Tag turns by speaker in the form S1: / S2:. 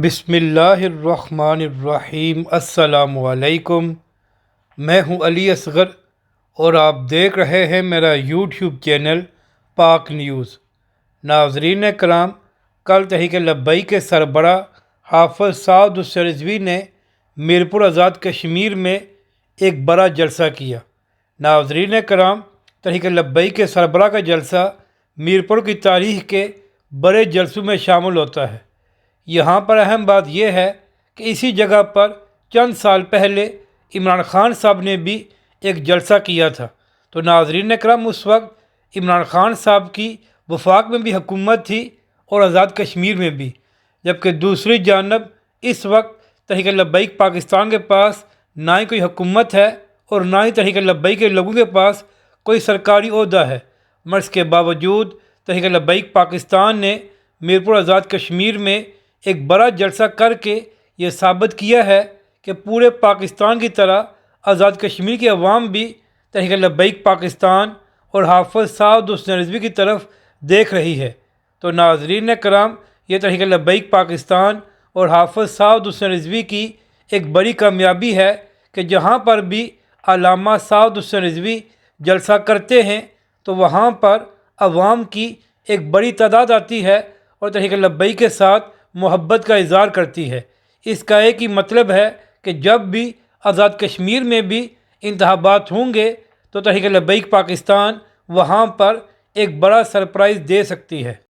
S1: بسم اللہ الرحمن الرحیم۔ السلام علیکم۔ میں ہوں علی اصغر اور آپ دیکھ رہے ہیں میرا یوٹیوب چینل پاک نیوز۔ ناظرین کرام، کل تحریک لبیک کے سربراہ حافظ سعد حسین رضوی نے میرپور آزاد کشمیر میں ایک بڑا جلسہ کیا۔ ناظرین کرام، تحریک لبیک کے سربراہ کا جلسہ میرپور کی تاریخ کے بڑے جلسوں میں شامل ہوتا ہے۔ یہاں پر اہم بات یہ ہے کہ اسی جگہ پر چند سال پہلے عمران خان صاحب نے بھی ایک جلسہ کیا تھا۔ تو ناظرین کرام، اس وقت عمران خان صاحب کی وفاق میں بھی حکومت تھی اور آزاد کشمیر میں بھی، جبکہ دوسری جانب اس وقت تحریک لبیک پاکستان کے پاس نہ ہی کوئی حکومت ہے اور نہ ہی تحریک لبیک کے لوگوں کے پاس کوئی سرکاری عہدہ ہے۔ مگر اس کے باوجود تحریک لبیک پاکستان نے میرپور آزاد کشمیر میں ایک بڑا جلسہ کر کے یہ ثابت کیا ہے کہ پورے پاکستان کی طرح آزاد کشمیر کی عوام بھی تحریک لبیک پاکستان اور حافظ سعد حسین رضوی کی طرف دیکھ رہی ہے۔ تو ناظرین کرام، یہ تحریک لبیک پاکستان اور حافظ سعد حسین رضوی کی ایک بڑی کامیابی ہے کہ جہاں پر بھی علامہ سعد حسین رضوی جلسہ کرتے ہیں تو وہاں پر عوام کی ایک بڑی تعداد آتی ہے اور تحریک لبیک کے ساتھ محبت کا اظہار کرتی ہے۔ اس کا ایک ہی مطلب ہے کہ جب بھی آزاد کشمیر میں بھی انتخابات ہوں گے تو تحریک لبیک پاکستان وہاں پر ایک بڑا سرپرائز دے سکتی ہے۔